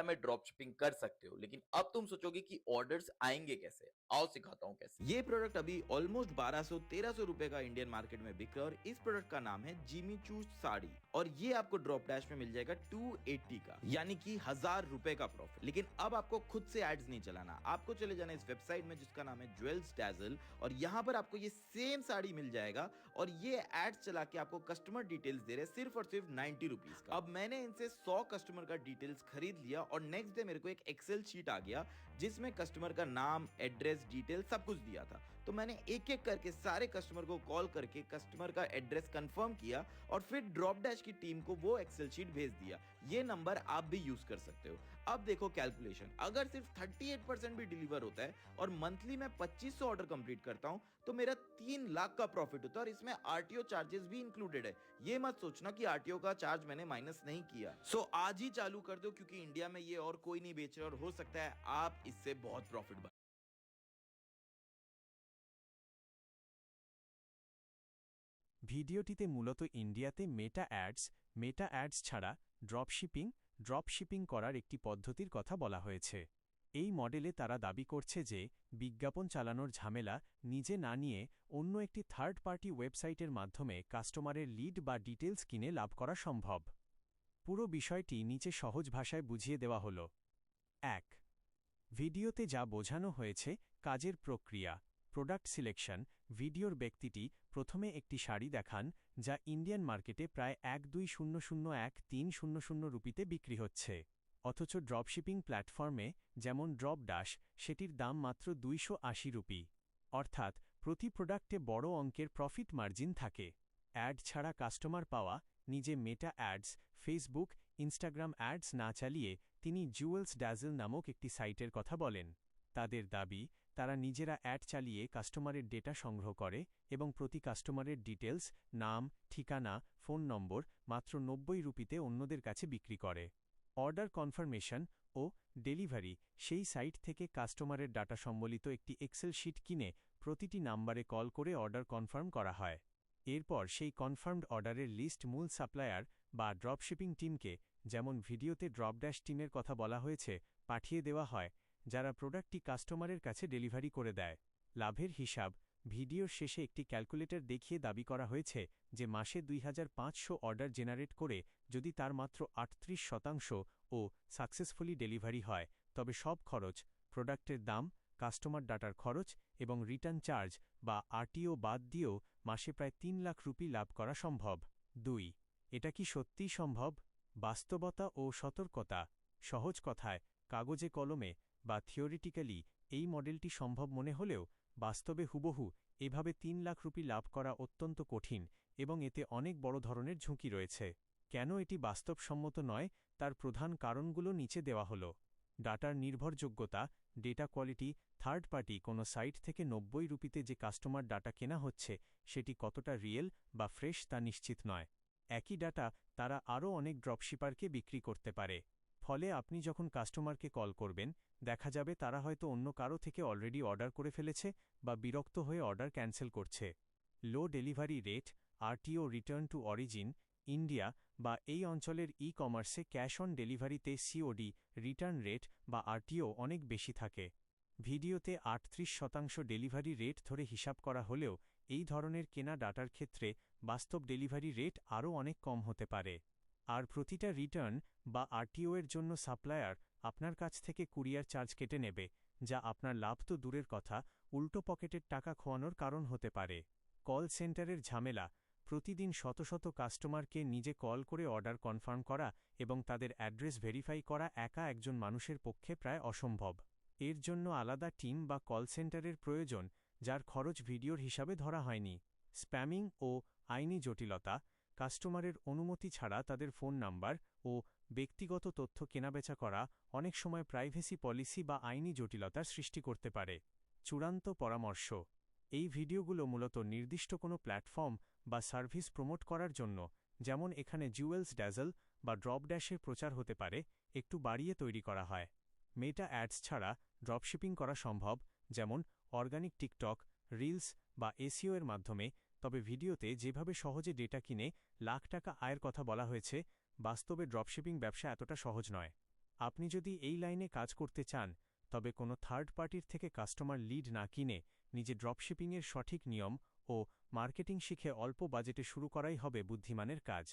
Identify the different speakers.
Speaker 1: में drop shipping कर सकते हो। लेकिन अब तुम सोचोगे कि ऑर्डर्स आएंगे कैसे, आओ सिखाता हूँ कैसे। ये प्रोडक्ट अभी ऑलमोस्ट 1200-1300 रुपए का इंडियन मार्केट में बिक रहा है और इस प्रोडक्ट का नाम है जिमी चू साड़ी और ये आपको ड्रॉप डैश में मिल जाएगा 280 का, यानी कि 1000 रुपए का प्रॉफिट। लेकिन अब आपको खुद से एड्स नहीं चलाना, आपको चले जाना इस वेबसाइट में जिसका नाम है ज्वेल्स डैजल और यहाँ पर आपको ये सेम साड़ी मिल जाएगा और ये एड्स चला के आपको कस्टमर डिटेल्स दे रहे हैं सिर्फ और सिर्फ 90 रुपीज का। अब मैंने इनसे 100 कस्टमर का डिटेल्स खरीद लिया और नेक्स्ट डे मेरे को एक एक्सेल शीट आ गया जिसमें कस्टमर का नाम, एड्रेस, डिटेल सब कुछ दिया था। तो मैंने एक एक करके सारे कस्टमर को कॉल करके कस्टमर का एड्रेस कंफर्म किया और फिर ड्रॉप डैश की टीम को वो एक्सेल शीट भेज दिया। ये नंबर आप भी यूज कर सकते हो। अब देखो कैलकुलेशन, अगर सिर्फ 38% भी डिलीवर होता है और मंथली में 2500 ऑर्डर कंप्लीट करता हूं तो मेरा 3 लाख का प्रॉफिट होता है और इसमें आरटीओ चार्जेस भी इंक्लूडेड है। ये मत सोचना कि आरटीओ का चार्ज मैंने माइनस नहीं किया। सो आज ही चालू कर दो क्योंकि इंडिया में ये और कोई नहीं बेच रहा और हो सकता है आप इससे बहुत प्रॉफिट बना।
Speaker 2: ভিডিওটিতে মূলত ইন্ডিয়াতে মেটা অ্যাডস ছাড়া ড্রপশিপিং করার একটি পদ্ধতির কথা বলা হয়েছে। এই মডেলে তারা দাবি করছে যে বিজ্ঞাপন চালানোর ঝামেলা নিজে না নিয়ে অন্য একটি থার্ড পার্টি ওয়েবসাইটের মাধ্যমে কাস্টমারের লিড বা ডিটেলস কিনে লাভ করা সম্ভব। পুরো বিষয়টি নিচে সহজ ভাষায় বুঝিয়ে দেওয়া হল। ১. ভিডিওতে যা বোঝানো হয়েছে কাজের প্রক্রিয়া, প্রোডাক্ট সিলেকশন। ভিডিওর ব্যক্তিটি প্রথমে একটি শাড়ি দেখান যা ইন্ডিয়ান মার্কেটে প্রায় ১২০০১৩০০ রুপিতে বিক্রি হচ্ছে, অথচ ড্রপশিপিং প্ল্যাটফর্মে যেমন ড্রপ ড্যাশ সেটির দাম মাত্র ২৮০ রুপি, অর্থাৎ প্রতি প্রোডাক্টে বড় অঙ্কের প্রফিট মার্জিন থাকে। অ্যাড ছাড়া কাস্টমার পাওয়া। নিজে মেটা অ্যাডস, ফেসবুক, ইনস্টাগ্রাম অ্যাডস না চালিয়ে তিনি জুয়েলস ড্যাজল নামক একটি সাইটের কথা বলেন। তাদের দাবি তারা নিজেরা অ্যাড চালিয়ে কাস্টমারের ডেটা সংগ্রহ করে এবং প্রতি কাস্টমারের ডিটেলস, নাম, ঠিকানা, ফোন নম্বর মাত্র ৯০ রুপিতে অন্যদের কাছে বিক্রি করে। অর্ডার কনফার্মেশন ও ডেলিভারি। সেই সাইট থেকে কাস্টমারের ডাটা সম্বলিত একটি এক্সেল শিট কিনে প্রতিটি নাম্বারে কল করে অর্ডার কনফার্ম করা হয়। এরপর সেই কনফার্মড অর্ডারের লিস্ট মূল সাপ্লায়ার বা ড্রপশিপিং টিমকে, যেমন ভিডিওতে ড্রপড্যাশ টিমের কথা বলা হয়েছে, পাঠিয়ে দেওয়া হয়, যারা প্রোডাক্টটি কাস্টমারের কাছে ডেলিভারি করে দেয়। লাভের হিসাব। ভিডিওর শেষে একটি ক্যালকুলেটর দেখিয়ে দাবি করা হয়েছে যে মাসে ২৫০০ অর্ডার জেনারেট করে যদি তার মাত্র ৩৮% ও সাকসেসফুলি ডেলিভারি হয় তবে সব খরচ, প্রোডাক্টের দাম, কাস্টমার ডাটার খরচ এবং রিটার্ন চার্জ বা আরটিও বাদ দিয়েও মাসে প্রায় ৩ লাখ রুপি লাভ করা সম্ভব। ২. এটা কি সত্যিই সম্ভব? বাস্তবতা ও সতর্কতা। সহজ কথায়, কাগজে কলমে বা থিওরিটিক্যালি এই মডেলটি সম্ভব মনে হলেও বাস্তবে হুবহু এভাবে ৩ লাখ রুপি লাভ করা অত্যন্ত কঠিন এবং এতে অনেক বড় ধরনের ঝুঁকি রয়েছে। কেন এটি বাস্তবসম্মত নয় তার প্রধান কারণগুলো নিচে দেওয়া হল। ডাটার নির্ভরযোগ্যতা, ডেটা কোয়ালিটি। থার্ড পার্টি কোনো সাইট থেকে ৯০ রুপিতে যে কাস্টমার ডাটা কেনা হচ্ছে সেটি কতটা রিয়েল বা ফ্রেশ তা নিশ্চিত নয়। একই ডাটা তারা আরও অনেক ড্রপশিপারকে বিক্রি করতে পারে। ফলে আপনি যখন কাস্টমারকে কল করবেন দেখা যাবে তারা হয়তো অন্য কারো থেকে অলরেডি অর্ডার করে ফেলেছে বা বিরক্ত হয়ে অর্ডার ক্যান্সেল করছে। Low delivery rate, RTO return to origin. India বা এই অঞ্চলের ই-কমার্সে ক্যাশ অন ডেলিভারিতে সিওডি রিটার্ন রেট বা আরটিও অনেক বেশি থাকে। ভিডিওতে ৩৮% ডেলিভারি রেট ধরে হিসাব করা হলেও এই ধরনের কেনা ডাটার ক্ষেত্রে বাস্তব ডেলিভারি রেট আরও অনেক কম হতে পারে। আর প্রতিটা রিটার্ন বা আরটিও এর জন্য সাপ্লায়ার আপনার কাছ থেকে কুরিয়ার চার্জ কেটে নেবে, যা আপনার লাভ তো দূরের কথা, উল্টো পকেটের টাকা খোয়ানোর কারণ হতে পারে। কল সেন্টারের ঝামেলা। প্রতিদিন শত শত কাস্টমারকে নিজে কল করে অর্ডার কনফার্ম করা এবং তাদের অ্যাড্রেস ভেরিফাই করা একা একজন মানুষের পক্ষে প্রায় অসম্ভব। এর জন্য আলাদা টিম বা কল সেন্টারের প্রয়োজন, যার খরচ ভিডিওর হিসাবে ধরা হয়নি। স্প্যামিং ও আইনি জটিলতা। কাস্টমারের অনুমতি ছাড়া তাদের ফোন নাম্বার ও ব্যক্তিগত তথ্য কেনাবেচা করা অনেক সময় প্রাইভেসি পলিসি বা আইনি জটিলতার সৃষ্টি করতে পারে। চূড়ান্ত পরামর্শ। এই ভিডিওগুলো মূলত নির্দিষ্ট কোনো প্ল্যাটফর্ম বা সার্ভিস প্রমোট করার জন্য, যেমন এখানে জুয়েলস ড্যাজল বা ড্রপড্যাশের প্রচার হতে পারে, একটু বাড়িয়ে তৈরি করা হয়। মেটা অ্যাডস ছাড়া ড্রপশিপিং করা সম্ভব, যেমন অর্গানিক টিকটক, রিলস বা এসইও এর মাধ্যমে। তবে ভিডিওতে যেভাবে সহজে ডেটা কিনে লাখ টাকা আয়ের কথা বলা হয়েছে, বাস্তবে ড্রপশিপিং ব্যবসা এতটা সহজ নয়। আপনি যদি এই লাইনে কাজ করতে চান তবে কোনো থার্ড পার্টির থেকে কাস্টমার লিড না কিনে নিজে ড্রপশিপিংয়ের সঠিক নিয়ম ও মার্কেটিং শিখে অল্প বাজেটে শুরু করাই হবে বুদ্ধিমানের কাজ।